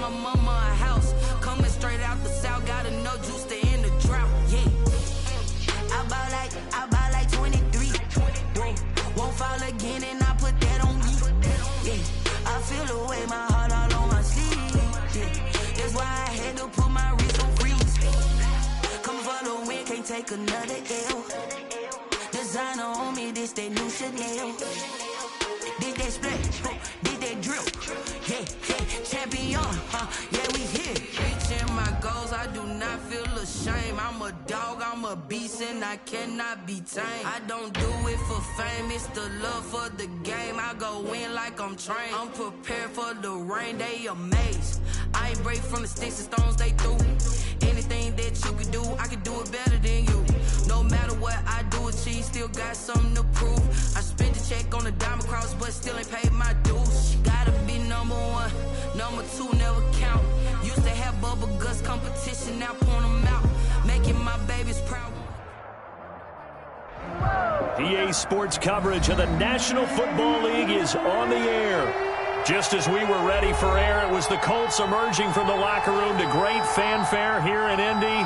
my mama a house. Coming straight out the south, got enough juice to end the drought. Yeah. I bought like 23. Whoa. Won't fall again, and I put that on me. Yeah. I feel the way, my heart all on my sleeve. Yeah. That's why I had to put my wrist on freeze. Come for the win, can't take another L. Designer on me, this that new Chanel. This that split, this that drip. Yeah, champion, yeah, we here. Reaching my goals, I do not feel ashamed. I'm a dog, I'm a beast, and I cannot be tamed. I don't do it for fame, it's the love for the game. I go in like I'm trained. I'm prepared for the rain, they amazed. I ain't break from the sticks and stones they threw. Anything that you can do, I can do it better than you. No matter what I do achieve, still got something to prove. I spent the check on the diamond cross, but still ain't paid my dues. Gotta be number one, number two never count. Used to have bubble guts competition, now point them out. Making my babies proud. PA Sports coverage of the National Football League is on the air. Just as we were ready for air, it was the Colts emerging from the locker room to great fanfare here in Indy.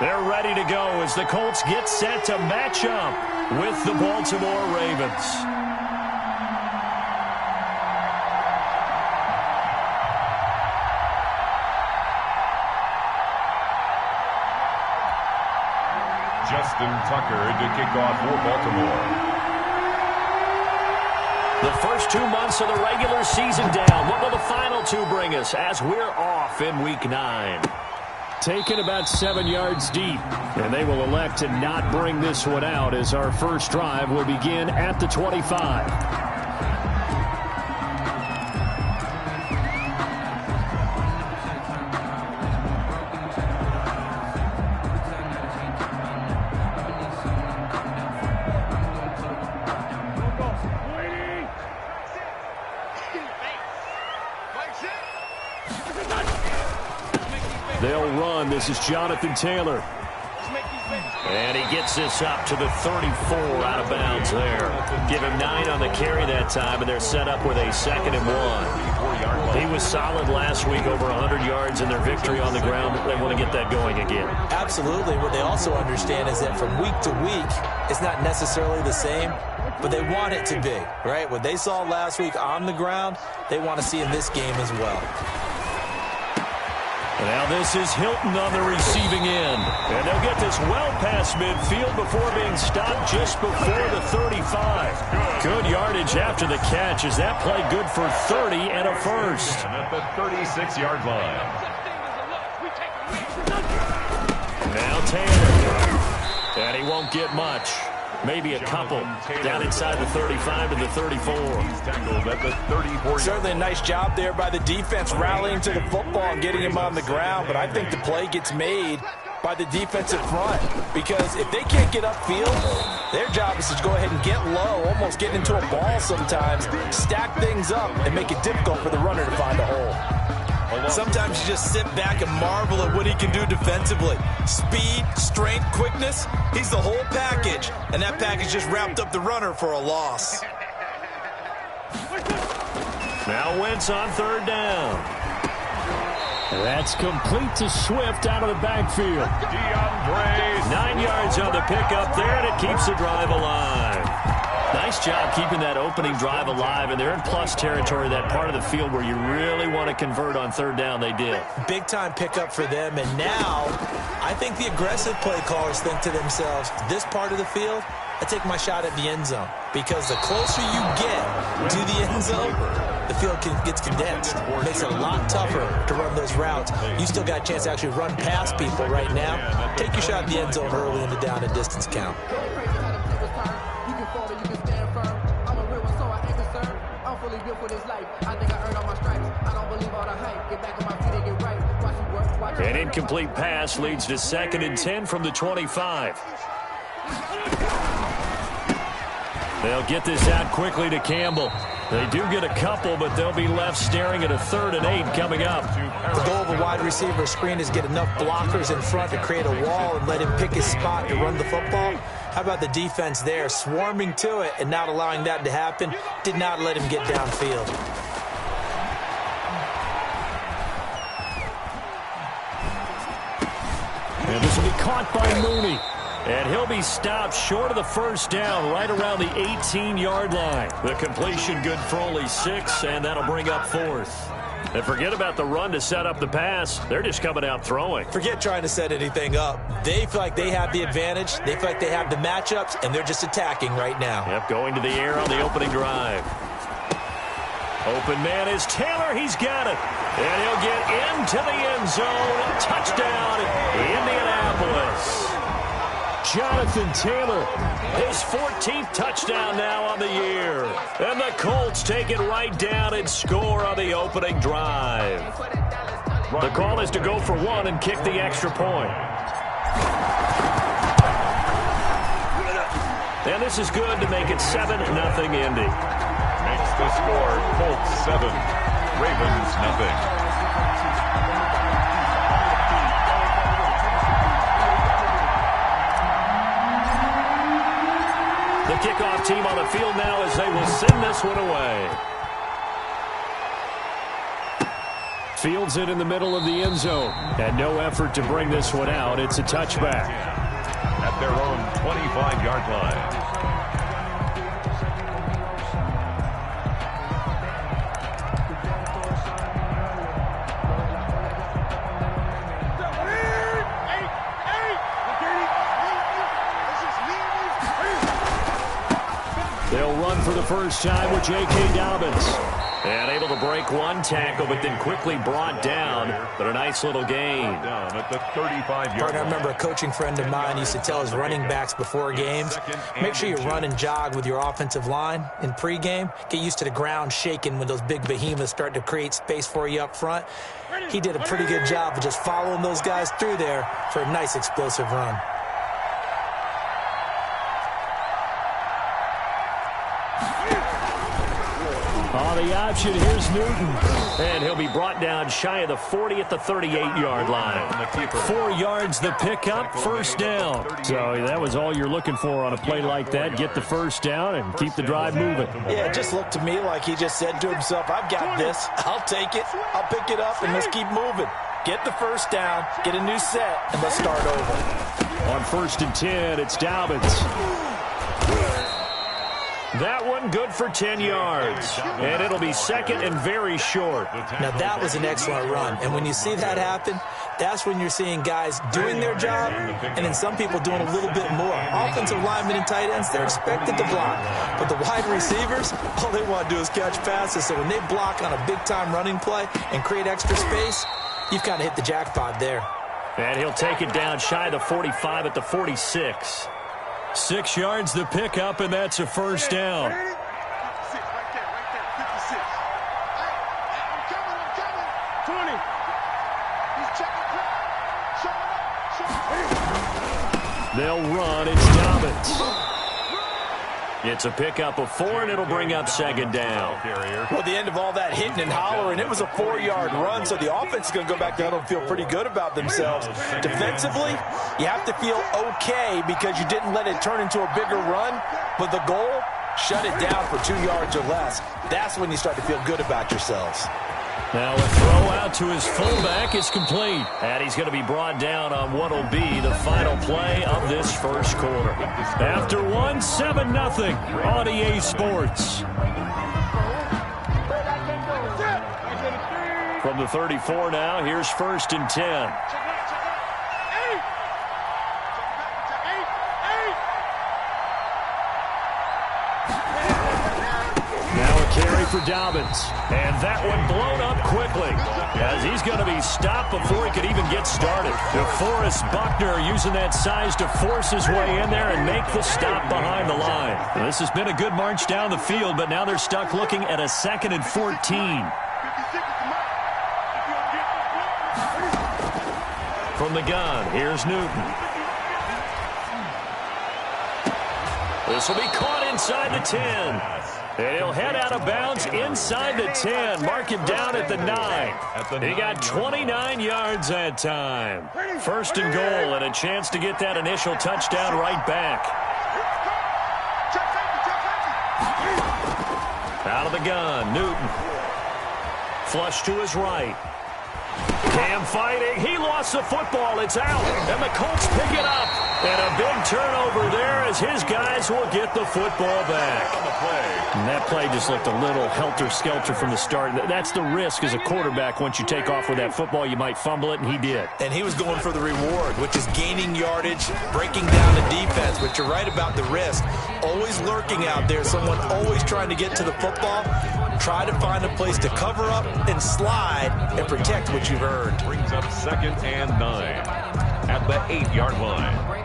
They're ready to go as the Colts get set to match up with the Baltimore Ravens. Justin Tucker to kick off for Baltimore. The first 2 months of the regular season down. What will the final two bring us as we're off in Week 9? Taken about 7 yards deep, and they will elect to not bring this one out as our first drive will begin at the 25. They'll run. This is Jonathan Taylor. And he gets this up to the 34 out of bounds there. Give him 9 on the carry that time, and they're set up with a 2nd and 1. He was solid last week, over 100 yards in their victory on the ground. They want to get that going again. Absolutely. What they also understand is that from week to week, it's not necessarily the same, but they want it to be, right? What they saw last week on the ground, they want to see in this game as well. Now this is Hilton on the receiving end. And they'll get this well past midfield before being stopped just before the 35. Good yardage after the catch. Is that play good for 30 and a first? At the 36-yard line. Now Taylor. And he won't get much. Maybe a couple. Down inside the 35 to the 34. He's tackled at the 34. Certainly a nice job there by the defense rallying to the football and getting him on the ground. But I think the play gets made by the defensive front. Because if they can't get upfield, their job is to go ahead and get low, almost get into a ball sometimes, stack things up, and make it difficult for the runner to find a hole. Sometimes you just sit back and marvel at what he can do defensively. Speed, strength, quickness, he's the whole package. And that package just wrapped up the runner for a loss. Now Wentz on 3rd down. That's complete to Swift out of the backfield. DeAndre. 9 yards on the pickup there, and it keeps the drive alive. Nice job keeping that opening drive alive, and they're in plus territory, that part of the field where you really want to convert on 3rd down. They did. Big-time pickup for them, and now I think the aggressive play callers think to themselves, this part of the field, I take my shot at the end zone, because the closer you get to the end zone, the field gets condensed. It makes it a lot tougher to run those routes. You still got a chance to actually run past people right now. Take your shot at the end zone early in the down and distance count. An incomplete pass leads to 2nd and 10 from the 25. They'll get this out quickly to Campbell. They do get a couple, but they'll be left staring at a 3rd and 8 coming up. The goal of a wide receiver screen is get enough blockers in front to create a wall and let him pick his spot to run the football. How about the defense there, swarming to it and not allowing that to happen? Did not let him get downfield. And this will be caught by Mooney. And he'll be stopped short of the first down right around the 18-yard line. The completion good for only 6, and that'll bring up 4th. And forget about the run to set up the pass. They're just coming out throwing. Forget trying to set anything up. They feel like they have the advantage. They feel like they have the matchups, and they're just attacking right now. Yep, going to the air on the opening drive. Open man is Taylor. He's got it. And he'll get into the end zone. Touchdown, Indianapolis. Jonathan Taylor, his 14th touchdown now on the year. And the Colts take it right down and score on the opening drive. The call is to go for 1 and kick the extra point. And this is good to make it 7-0 Indy. Makes the score Colts 7, Ravens nothing. The kickoff team on the field now as they will send this one away. Fields it in the middle of the end zone. And no effort to bring this one out. It's a touchback. At their own 25-yard line. They'll run for the first time with J.K. Dobbins. And able to break one tackle, but then quickly brought down. But a nice little gain. Down at the 35-yard line. I remember a coaching friend of mine used to tell his running backs before games, make sure you run and jog with your offensive line in pregame. Get used to the ground shaking when those big behemoths start to create space for you up front. He did a pretty good job of just following those guys through there for a nice explosive run. On the option, here's Newton. And he'll be brought down shy of the 40 at the 38-yard line. 4 yards the pickup, first down. So that was all you're looking for on a play like that. Get the first down and keep the drive moving. Yeah, it just looked to me like he just said to himself, I've got this. I'll take it. I'll pick it up, and let's keep moving. Get the first down, get a new set, and let's start over. On 1st and 10, it's Dobbins. That one good for 10 yards. And it'll be second and very short. Now, that was an excellent run. And when you see that happen, that's when you're seeing guys doing their job and then some people doing a little bit more. Offensive linemen and tight ends, they're expected to block. But the wide receivers, all they want to do is catch passes. So when they block on a big-time running play and create extra space, you've kind of hit the jackpot there. And he'll take it down shy of the 45 at the 46. 6 yards the pickup, and that's a first down. They'll run. It's Dobbins. It's a pickup of 4, and it'll bring up second down. Well, the end of all that hitting and hollering, it was a 4-yard run, so the offense is going to go back down and feel pretty good about themselves. Defensively, you have to feel okay because you didn't let it turn into a bigger run, but the goal, shut it down for 2 yards or less. That's when you start to feel good about yourselves. Now a throw out to his fullback is complete. And he's going to be brought down on what will be the final play of this first quarter. After 1, 7-0 on EA Sports. From the 34 now, here's 1st and 10. For Dobbins, and that one blown up quickly as he's going to be stopped before he could even get started. DeForest Buckner using that size to force his way in there and make the stop behind the line. Now, this has been a good march down the field, but now they're stuck looking at a 2nd and 14. From the gun, here's Newton. This will be caught inside the 10. And he'll head out of bounds inside the 10. Mark him down at the 9. He got 29 yards that time. 1st and goal and a chance to get that initial touchdown right back. Out of the gun, Newton. Flush to his right. Cam fighting. He lost the football. It's out. And the Colts pick it up. And a big turnover there as his guys will get the football back. And that play just looked a little helter-skelter from the start. That's the risk as a quarterback. Once you take off with that football, you might fumble it, and he did. And he was going for the reward, which is gaining yardage, breaking down the defense. But you're right about the risk. Always lurking out there, someone always trying to get to the football. Try to find a place to cover up and slide and protect what you've earned. Brings up 2nd and 9 at the 8-yard line.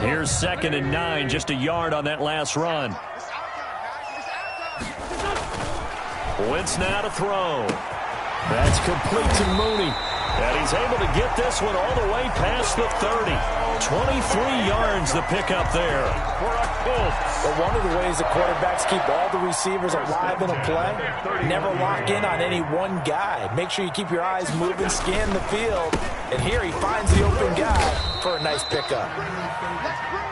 Here's 2nd and 9, just a yard on that last run. Wentz now to throw. That's complete to Mooney. And he's able to get this one all the way past the 30. 23 yards the pickup there for a Colts. But one of the ways the quarterbacks keep all the receivers alive in a play, never lock in on any one guy. Make sure you keep your eyes moving, scan the field. And here he finds the open guy for a nice pickup.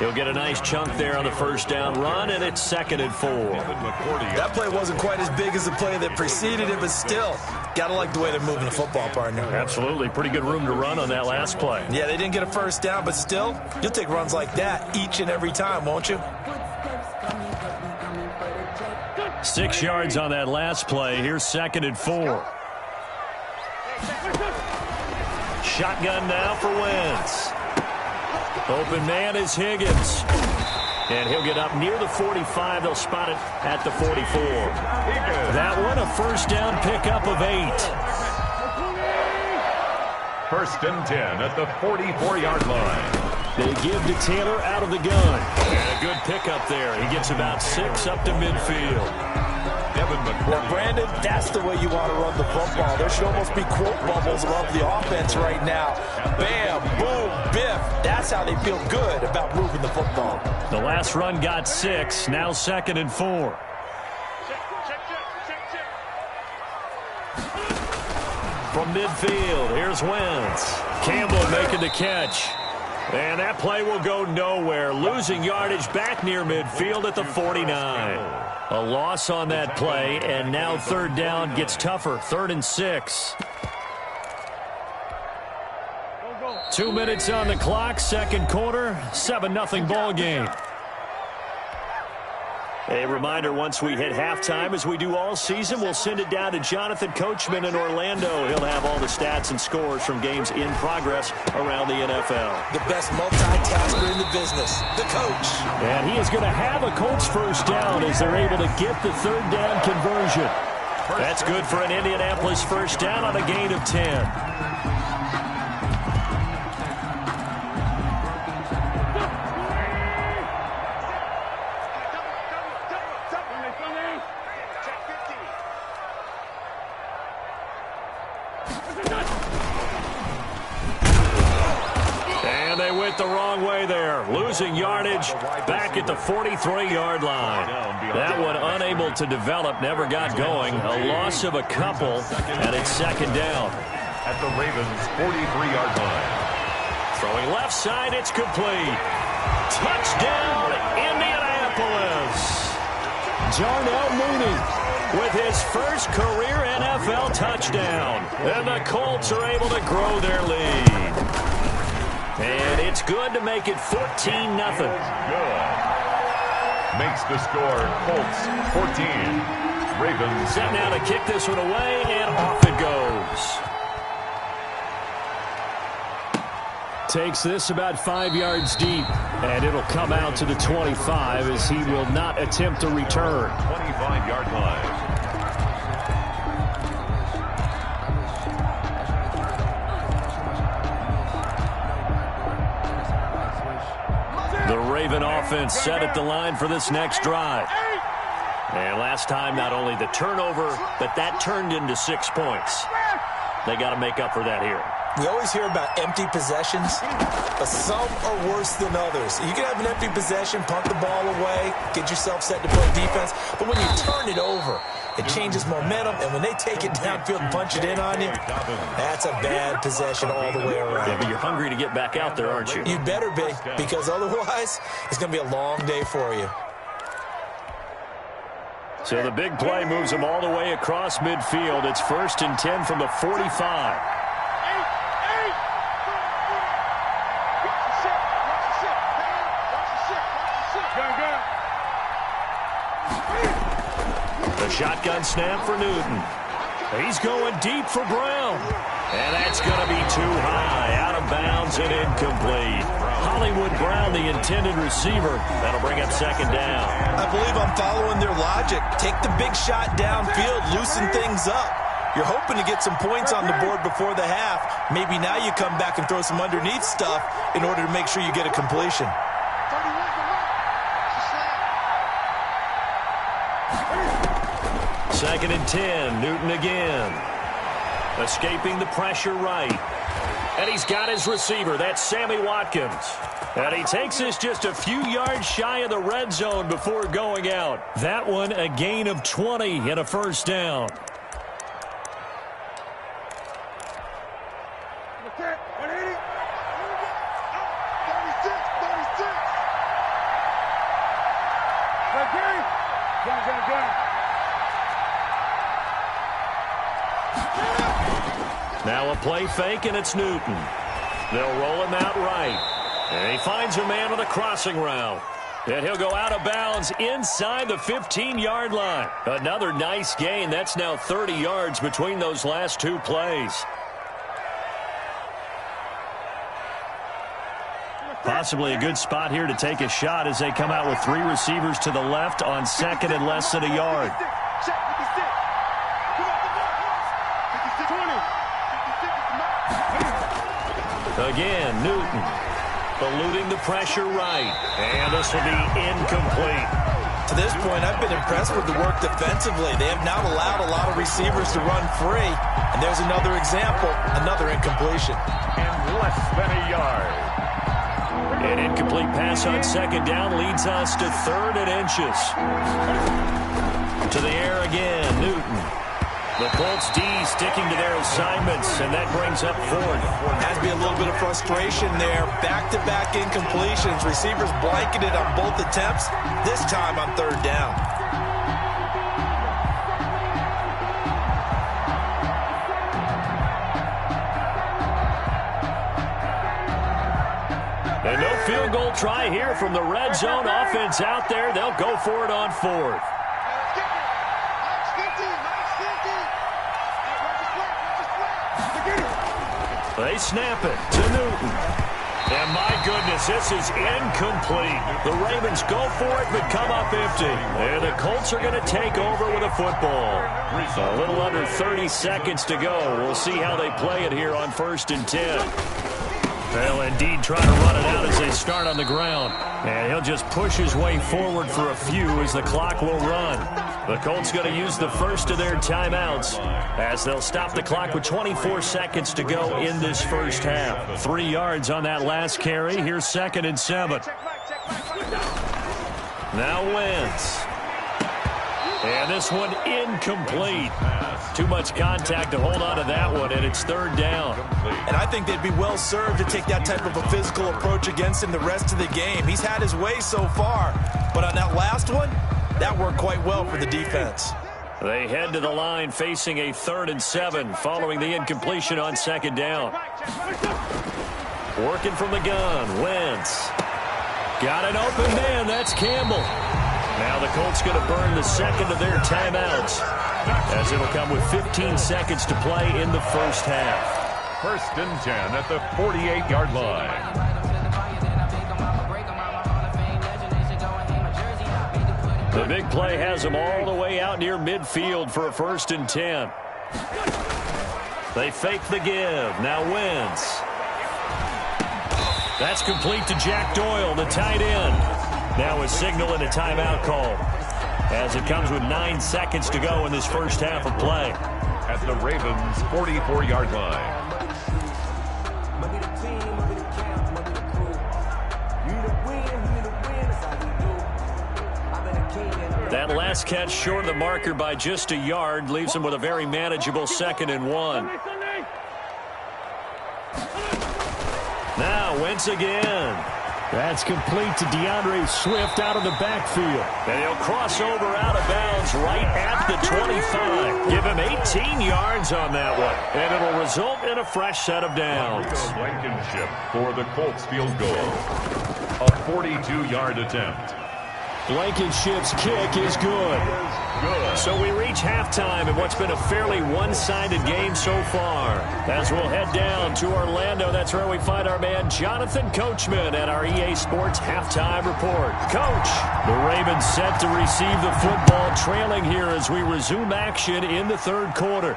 He'll get a nice chunk there on the first down run, and it's 2nd and 4. That play wasn't quite as big as the play that preceded it, but still, got to like the way they're moving the football, partner. Absolutely. Pretty good room to run on that last play. Yeah, they didn't get a first down, but still, you'll take runs like that each and every time, won't you? 6 yards on that last play. Here's 2nd and 4. Shotgun now for Wentz. Open man is Higgins. And he'll get up near the 45. They'll spot it at the 44. That one a first down pickup of 8. 1st and 10 at the 44-yard line. They give to Taylor out of the gun. And a good pickup there. He gets about 6 up to midfield. Now, Brandon, that's the way you want to run the football. There should almost be quote bubbles above the offense right now. Bam, boom, biff. That's how they feel good about moving the football. The last run got 6. Now 2nd and 4. From midfield, here's Wentz. Campbell making the catch. And that play will go nowhere. Losing yardage back near midfield at the 49. A loss on that play, and now 3rd down gets tougher. 3rd and 6. 2 minutes on the clock, 2nd quarter, 7-0 ball game. A reminder, once we hit halftime, as we do all season, we'll send it down to Jonathan Coachman in Orlando. He'll have all the stats and scores from games in progress around the NFL. The best multitasker in the business, the coach. And he is going to have a Colts first down as they're able to get the 3rd down conversion. That's good for an Indianapolis first down on a gain of 10. And they went the wrong way there. Losing yardage back at the 43-yard line. That one unable to develop, never got going. A loss of a couple, and it's 2nd down. At the Ravens' 43-yard line. Throwing left side, it's complete. Touchdown, Indianapolis. Darnell Mooney with his first career NFL touchdown. And the Colts are able to grow their lead. And it's good to make it 14-0. Good. Makes the score Colts 14. Ravens. Set now to kick this one away, and off it goes. Takes this about 5 yards deep, and it'll come out to the 25 as he will not attempt to return. 25-yard line. The Raven offense set at the line for this next drive. And last time, not only the turnover, but that turned into 6 points. They got to make up for that here. We always hear about empty possessions, but some are worse than others. You can have an empty possession, punt the ball away, get yourself set to play defense, but when you turn it over, it changes momentum, and when they take it downfield and punch it in on you, that's a bad possession all the way around. Yeah, but you're hungry to get back out there, aren't you? You better be, because otherwise, it's going to be a long day for you. So the big play moves them all the way across midfield. It's 1st and 10 from the 45. The shotgun snap for Newton. He's going deep for Brown. And that's going to be too high. Out of bounds and incomplete. Hollywood Brown, the intended receiver. That'll bring up 2nd down. I believe I'm following their logic. Take the big shot downfield, loosen things up. You're hoping to get some points on the board before the half. Maybe now you come back and throw some underneath stuff in order to make sure you get a completion. 2nd and 10. Newton again. Escaping the pressure right. And he's got his receiver. That's Sammy Watkins. And he takes this just a few yards shy of the red zone before going out. That one a gain of 20 and a 1st down. Now a play fake, and it's Newton. They'll roll him out right. And he finds a man on the crossing route. And he'll go out of bounds inside the 15-yard line. Another nice gain. That's now 30 yards between those last 2 plays. Possibly a good spot here to take a shot as they come out with 3 receivers to the left on 2nd and less than a yard. Again, Newton eluding the pressure right. And this will be incomplete. To this point, I've been impressed with the work defensively. They have not allowed a lot of receivers to run free. And there's another example, another incompletion. And less than a yard. An incomplete pass on 2nd down leads us to 3rd and inches. To the air again, Newton. The Colts D sticking to their assignments, and that brings up 4th. Has to be a little bit of frustration there. Back-to-back incompletions. Receivers blanketed on both attempts, this time on 3rd down. And no field goal try here from the red zone offense out there. They'll go for it on 4th. They snap it to Newton. And my goodness, this is incomplete. The Ravens go for it but come up empty. And the Colts are going to take over with a football. A little under 30 seconds to go. We'll see how they play it here on 1st and 10. They'll indeed try to run it out as they start on the ground. And he'll just push his way forward for a few as the clock will run. The Colts going to use the first of their timeouts as they'll stop the clock with 24 seconds to go in this first half. 3 yards on that last carry. Here's 2nd and 7. Now Wentz. And this one incomplete. Too much contact to hold on to that one, and it's 3rd down. And I think they'd be well served to take that type of a physical approach against him the rest of the game. He's had his way so far, but on that last one, that worked quite well for the defense. They head to the line facing a 3rd and 7 following the incompletion on 2nd down. Working from the gun, Wentz. Got an open man, that's Campbell. Now the Colts going to burn the 2nd of their timeouts as it'll come with 15 seconds to play in the first half. 1st and 10 at the 48-yard line. The big play has them all the way out near midfield for a 1st and 10. They fake the give. Now Wentz. That's complete to Jack Doyle, the tight end. Now a signal and a timeout call as it comes with 9 seconds to go in this first half of play. At the Ravens' 44-yard line. That last catch short of the marker by just a yard leaves him with a very manageable 2nd and 1. Now Wentz again. That's complete to DeAndre Swift out of the backfield. And he'll cross over out of bounds right at the 25. Give him 18 yards on that one. And it'll result in a fresh set of downs. Blankenship for the Colts field goal. A 42-yard attempt. Blankenship's kick is good. So we reach halftime in what's been a fairly one-sided game so far. As we'll head down to Orlando, that's where we find our man Jonathan Coachman at our EA Sports Halftime Report. Coach, the Ravens set to receive the football, trailing here as we resume action in the third quarter.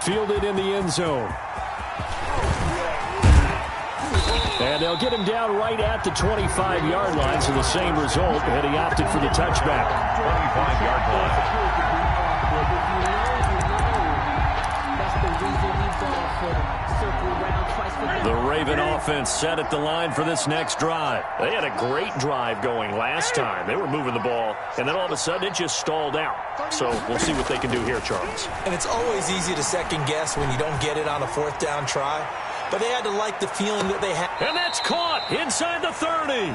Fielded in the end zone. And they'll get him down right at the 25-yard line, so the same result, and he opted for the touchback. 25-yard line. The Raven offense set at the line for this next drive. They had a great drive going last time. They were moving the ball, and then all of a sudden it just stalled out. So we'll see what they can do here, Charles. And it's always easy to second-guess when you don't get it on a fourth down try. But they had to like the feeling that they had. And that's caught inside the 30.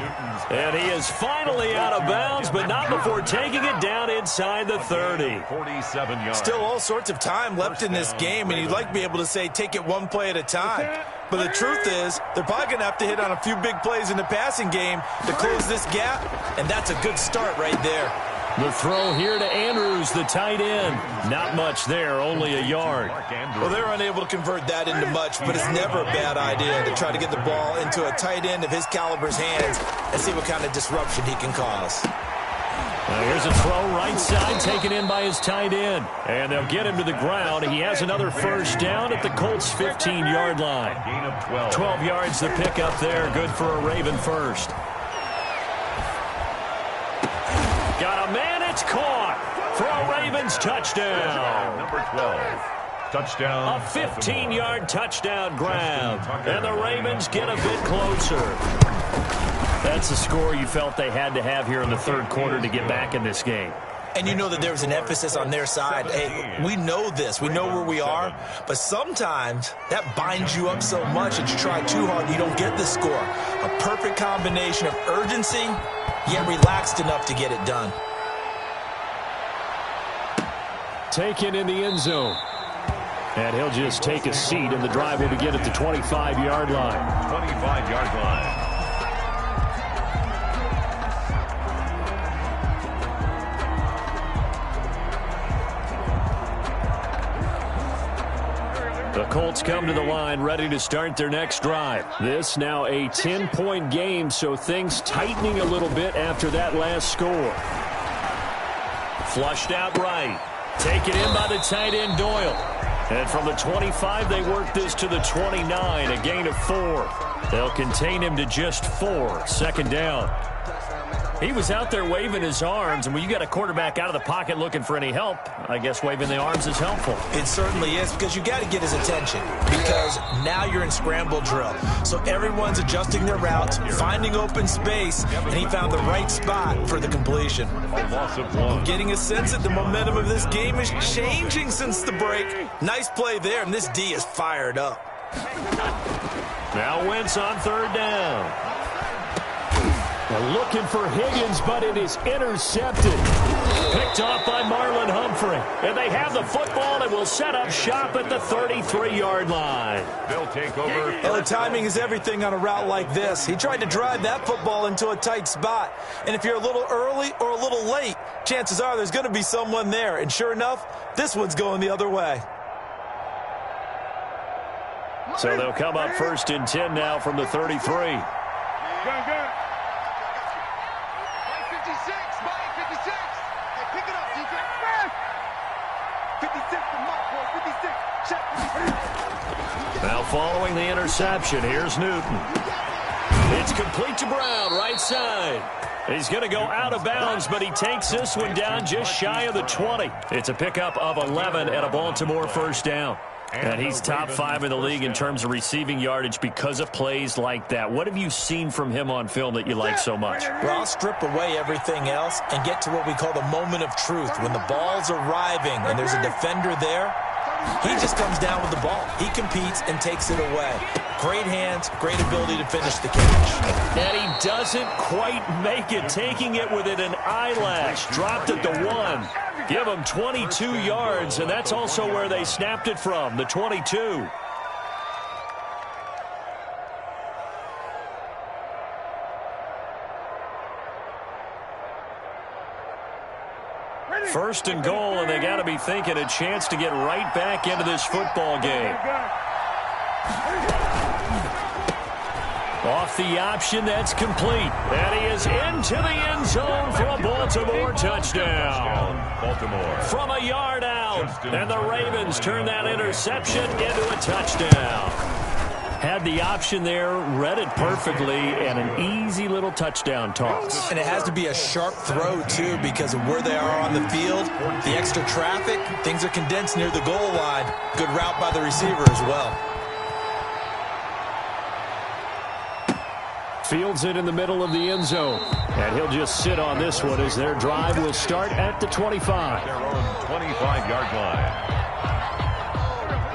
And he is finally out of bounds, but not before taking it down inside the 30. 47 yards. Still all sorts of time left in this game, and you'd like to be able to say take it one play at a time. But the truth is, they're probably going to have to hit on a few big plays in the passing game to close this gap, and that's a good start right there. The throw here to Andrews, the tight end. Not much there, only a yard. Well, they're unable to convert that into much, but it's never a bad idea to try to get the ball into a tight end of his caliber's hands and see what kind of disruption he can cause. Now here's a throw right side taken in by his tight end. And they'll get him to the ground. He has another first down at the Colts' 15-yard line. Gain of 12. 12 yards to pick up there. Good for a Raven first. Got a man, it's caught for a Ravens touchdown. Number 12. Touchdown. A 15-yard touchdown grab. And the Ravens get a bit closer. That's the score you felt they had to have here in the third quarter to get back in this game. And you know that there was an emphasis on their side. Hey, we know this. We know where we are. But sometimes that binds you up so much that you try too hard and you don't get the score. A perfect combination of urgency, yet relaxed enough to get it done. Taken in the end zone. And he'll just take a seat, and the drive will begin at the 25-yard line. 25-yard line. The Colts come to the line ready to start their next drive. This now a 10-point game, so things tightening a little bit after that last score. Flushed out right. Taken in by the tight end Doyle. And from the 25, they work this to the 29, a gain of 4. They'll contain him to just 4, second down. He was out there waving his arms, and when you got a quarterback out of the pocket looking for any help, I guess waving the arms is helpful. It certainly is, because you got to get his attention, because now you're in scramble drill. So everyone's adjusting their routes, finding open space, and he found the right spot for the completion. A loss of 1. Getting a sense that the momentum of this game is changing since the break. Nice play there, and this D is fired up. Now Wentz on third down. They're looking for Higgins, but it is intercepted. Picked off by Marlon Humphrey. And they have the football and will set up shop at the 33-yard line. They'll take over. Well, the timing is everything on a route like this. He tried to drive that football into a tight spot. And if you're a little early or a little late, chances are there's going to be someone there. And sure enough, this one's going the other way. So they'll come up first and 10 now from the 33. Go. 56, Mike, 56. Hey, pick it up, defense. 56, the mark, boy, 56. Check. Now following the interception, here's Newton. It's complete to Brown, right side. He's going to go out of bounds, but he takes this one down just shy of the 20. It's a pickup of 11 and a Baltimore first down. And he's top 5 in the league in terms of receiving yardage because of plays like that. What have you seen from him on film that you like so much? Well, I'll strip away everything else and get to what we call the moment of truth. When the ball's arriving and there's a defender there, He just comes down with the ball. He competes and takes it away. Great hands, great ability to finish the catch. And he doesn't quite make it, taking it within an eyelash. Dropped it to 1. Give him 22 yards, and that's also where they snapped it from, the 22. First and goal, and they got to be thinking a chance to get right back into this football game. Off the option, that's complete. And he is into the end zone for a Baltimore touchdown. Baltimore. From a yard out, and the Ravens turn that interception into a touchdown. Had the option there, read it perfectly, and an easy little touchdown toss. And it has to be a sharp throw, too, because of where they are on the field. The extra traffic, things are condensed near the goal line. Good route by the receiver as well. Fields it in the middle of the end zone. And he'll just sit on this one as their drive will start at the 25. Their own 25-yard line.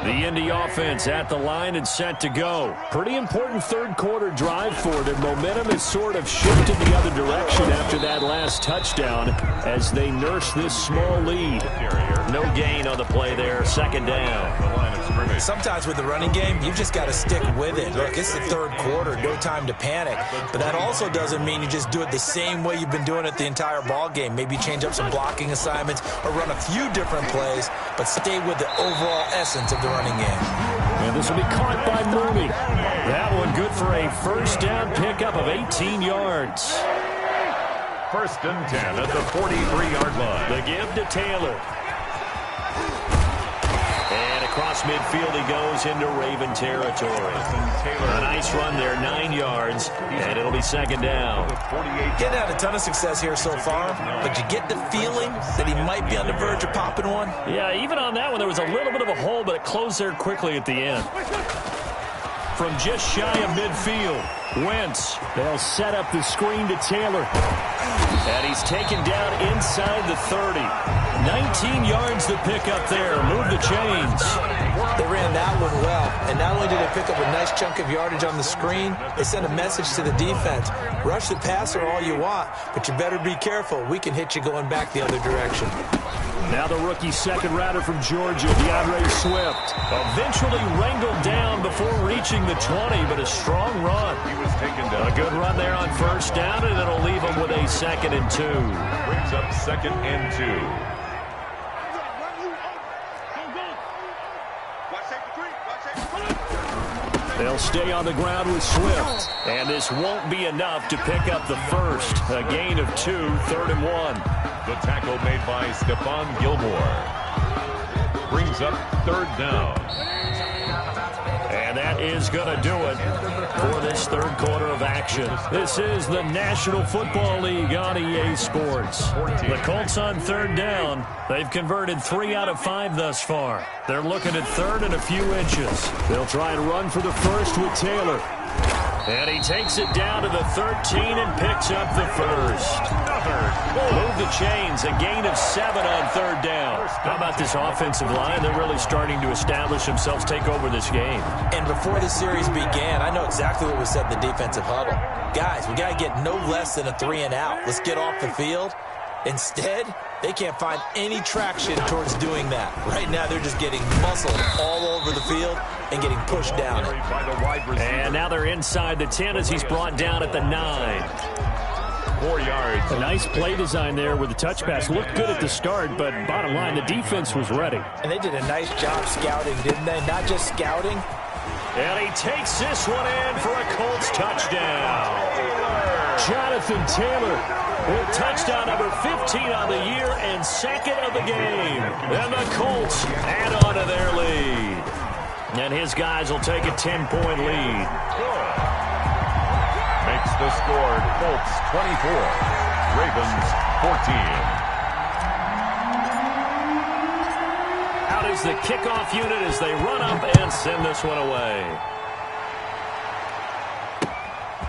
The Indy offense at the line and set to go. Pretty important third quarter drive for them. Momentum has sort of shifted the other direction after that last touchdown as they nurse this small lead. No gain on the play there. Second down. The line of scrimmage. Sometimes with the running game, you've just got to stick with it. Look, it's the third quarter, no time to panic. But that also doesn't mean you just do it the same way you've been doing it the entire ball game. Maybe change up some blocking assignments or run a few different plays, but stay with the overall essence of the running game. And this will be caught by Mooney. That one good for a first down pickup of 18 yards. First and 10 at the 43-yard line. The give to Taylor. And across midfield he goes into Raven territory. A nice run there, 9 yards, and it'll be second down. Getting had a ton of success here so far, but you get the feeling that he might be on the verge of popping one. Yeah, even on that one, there was a little bit of a hole, but it closed there quickly at the end. From just shy of midfield, Wentz. They'll set up the screen to Taylor. And he's taken down inside the 30. 19 yards to pick up there. Move the chains. They ran that one well, and not only did they pick up a nice chunk of yardage on the screen, they sent a message to the defense. Rush the passer all you want, but you better be careful. We can hit you going back the other direction. Now the rookie second rounder from Georgia, DeAndre Swift. Eventually wrangled down before reaching the 20, but a strong run. He was taken down. A good run there on first down, and it'll leave him with a 2nd and 2. Brings up 2nd and 2. They'll stay on the ground with Swift. And this won't be enough to pick up the first. A gain of 2, 3rd and 1. The tackle made by Stephon Gilmore. Brings up 3rd down. And that is going to do it for this third quarter of action. This is the National Football League on EA Sports. The Colts on 3rd down. They've converted 3 out of 5 thus far. They're looking at 3rd and a few inches. They'll try and run for the first with Taylor. And he takes it down to the 13 and picks up the first. Move the chains, a gain of 7 on 3rd down. How about this offensive line? They're really starting to establish themselves, take over this game. And before the series began, I know exactly what was said in the defensive huddle. Guys, we got to get no less than a 3 and out. Let's get off the field. Instead, they can't find any traction towards doing that. Right now, they're just getting muscled all over the field and getting pushed down it. And now they're inside the 10 as he's brought down at the 9. 4 yards. A nice play design there with the touch pass. Looked good at the start, but bottom line, the defense was ready. And they did a nice job scouting, didn't they? Not just scouting. And he takes this one in for a Colts touchdown. Jonathan Taylor with touchdown number 15 on the year and 2nd of the game. And the Colts add on to their lead. And his guys will take a 10-point lead. Makes the score Colts 24, Ravens 14. Out is the kickoff unit as they run up and send this one away.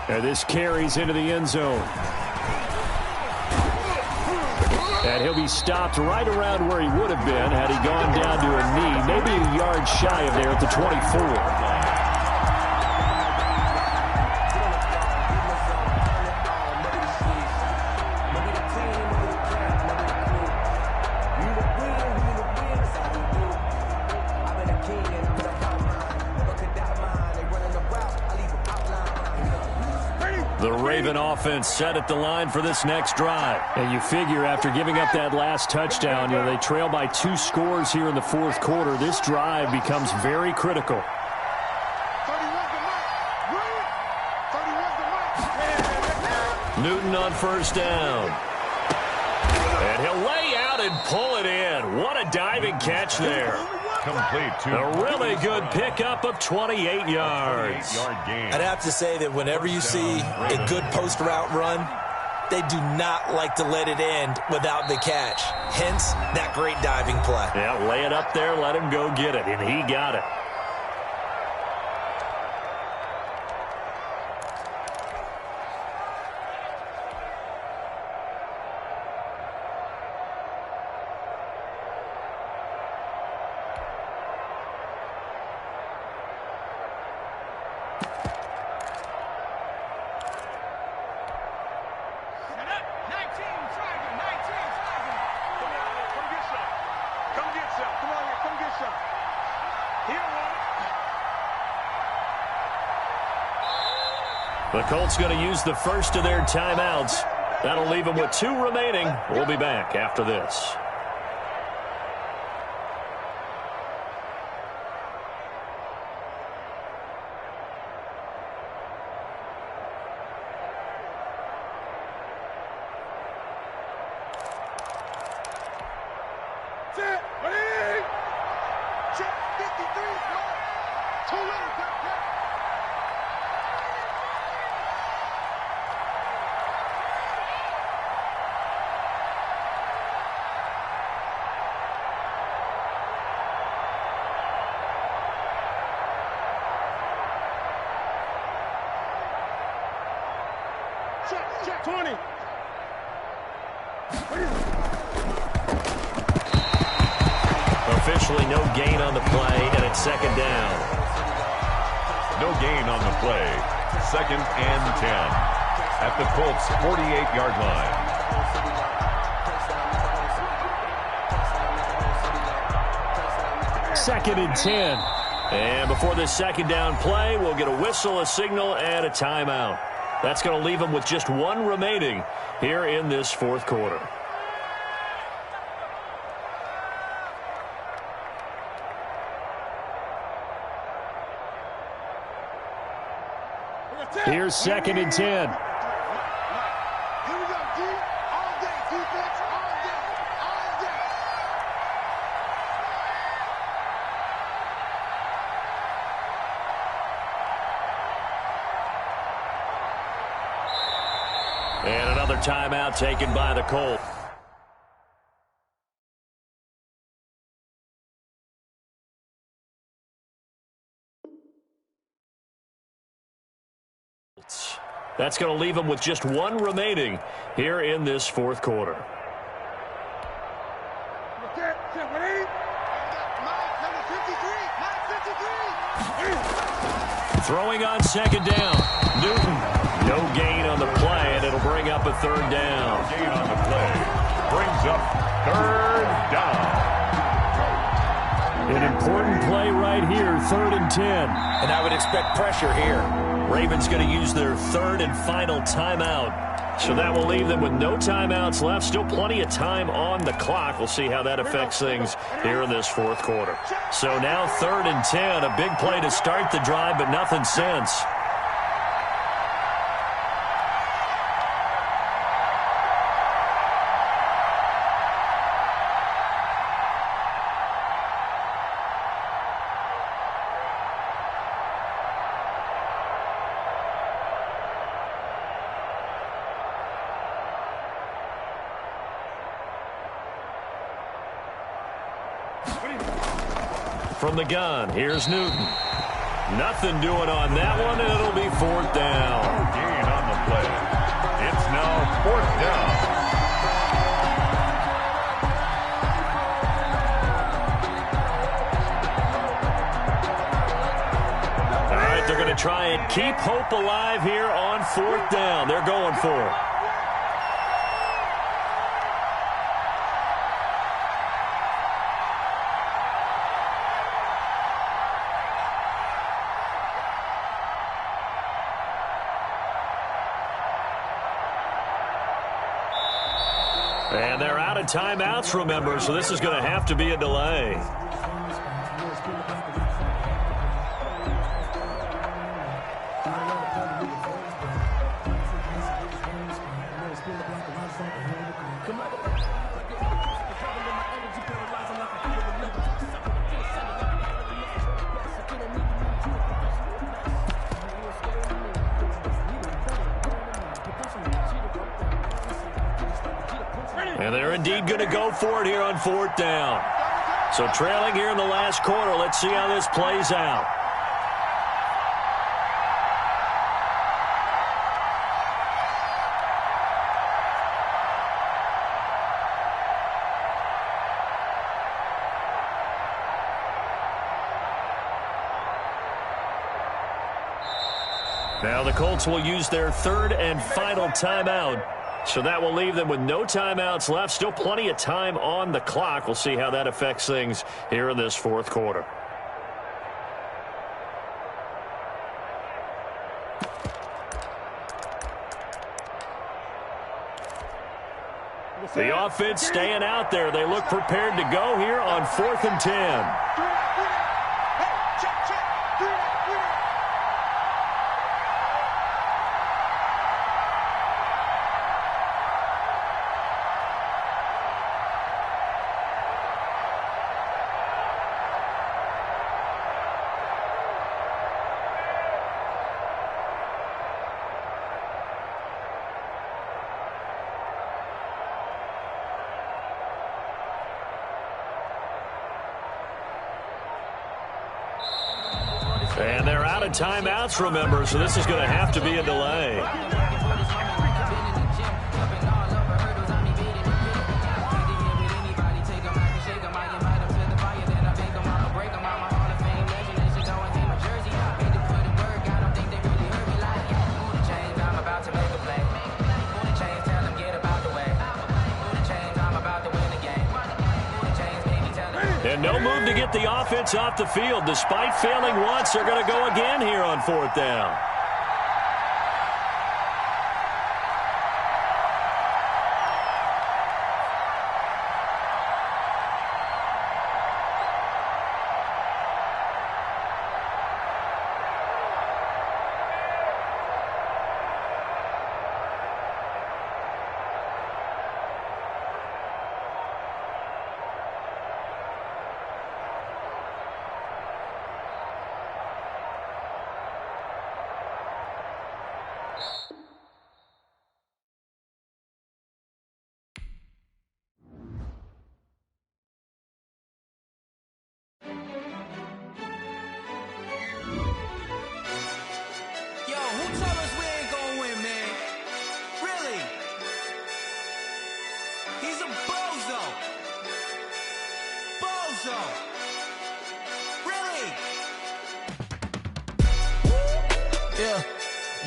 And this carries into the end zone. And he'll be stopped right around where he would have been had he gone down to a knee, maybe a yard shy of there at the 24. The Raven offense set at the line for this next drive. And you figure after giving up that last touchdown, they trail by 2 scores here in the fourth quarter. This drive becomes very critical. Newton on first down. And he'll lay out and pull it in. What a diving catch there. Complete to a really good pickup of 28 yards. I'd have to say that whenever you see a good post route run, they do not like to let it end without the catch. Hence, that great diving play. Yeah, lay it up there, let him go get it, and he got it. The Colts going to use the first of their timeouts. That'll leave them with 2 remaining. We'll be back after this. Check 20. Officially no gain on the play, and it's second down. No gain on the play. 2nd and 10 at the Colts 48-yard line. 2nd and 10. And before this second down play, we'll get a whistle, a signal, and a timeout. That's going to leave them with just 1 remaining here in this fourth quarter. Here's 2nd and 10. Here we go, D. All day, defense, all day, all day. And another timeout taken by the Colts. That's going to leave them with just 1 remaining here in this fourth quarter. Throwing on second down. Newton, no gain on the play, and it'll bring up a 3rd down. No gain on the play. Brings up 3rd down. An important play right here, 3rd and 10. And I would expect pressure here. Ravens going to use their 3rd and final timeout. So that will leave them with no timeouts left. Still plenty of time on the clock. We'll see how that affects things here in this fourth quarter. So now 3rd and 10. A big play to start the drive, but nothing since. From the gun, here's Newton. Nothing doing on that one, and it'll be 4th down. No gain on the play. It's now 4th down. try and keep hope alive here on 4th down. They're going for it. And they're out of timeouts, remember, so this is going to have to be a delay. And they're indeed going to go for it here on 4th down. So trailing here in the last quarter. Let's see how this plays out. Now the Colts will use their 3rd and final timeout. So that will leave them with no timeouts left. Still plenty of time on the clock. We'll see how that affects things here in this 4th quarter. The offense staying out there. They look prepared to go here on 4th and 10. And they're out of timeouts, remember, so this is going to have to be a delay. And no move to get the offense off the field. Despite failing once, they're going to go again here on 4th down.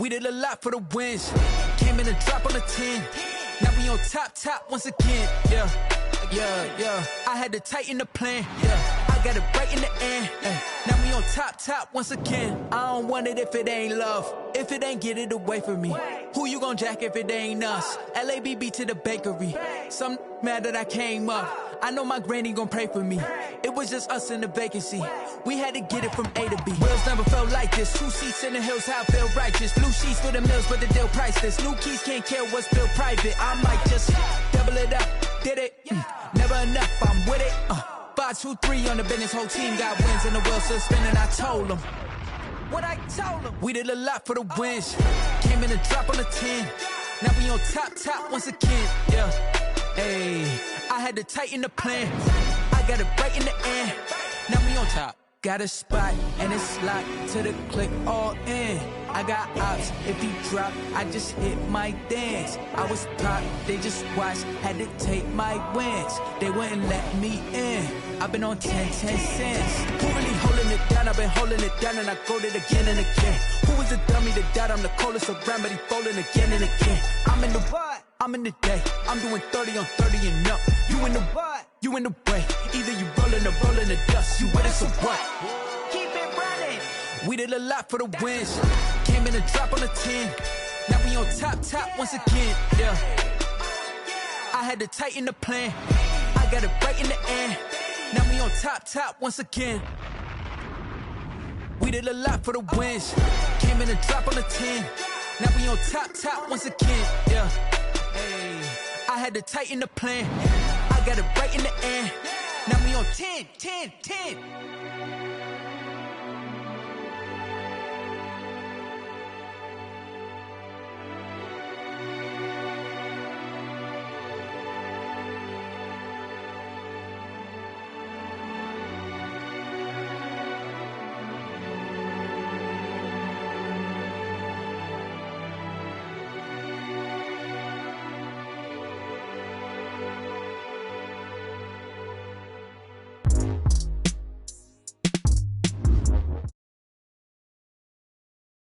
We did a lot for the wins. Came in a drop on the 10. Now we on top once again. Yeah. I had to tighten the plan. Yeah. I got it right in the end. Now we on top once again. I don't want it if it ain't love. If it ain't, get it away from me. Who you gon' jack if it ain't us? LABB to the bakery. Some mad that I came up. I know my granny gon' pray for me. It was just us in the vacancy. We had to get it from A to B. Wheels never felt like this. 2 seats in the hills, how I feel righteous. Blue sheets for the mills, but the deal priceless. New keys can't care what's built private. I might just double it up. Did it? Never enough, I'm with it. 5, 2, 3 on the business. Whole team got wins and the wheels still spinning. I told them what I told them. We did a lot for the wins. Came in a drop on the 10. Now we on top once again. Yeah. Hey, I had to tighten the plan. I got it right in the end. Now we on top. Got a spot and it's locked to the click all in. I got ops, if he drop, I just hit my dance. I was top, they just watched, had to take my wins. They wouldn't let me in. I've been on 10 cents. Who really holding it down, I've been holding it down, and I go it again and again. Who was the dummy that died? I'm the coldest around, but he falling again and again. I'm in the what? I'm in the day. I'm doing 30 on 30 and up. You in the what? You in the way. Either you rolling or rolling the dust. You with it, so what? Keep it running. We did a lot for the wins. Came in and drop on the 10. Now we on top once again, yeah. I had to tighten the plan. I got it right in the end. Now we on top once again. We did a lot for the wins. Came in and drop on the 10. Now we on top once again, yeah. Hey, I had to tighten the plan. I got it right in the end. Now we on 10.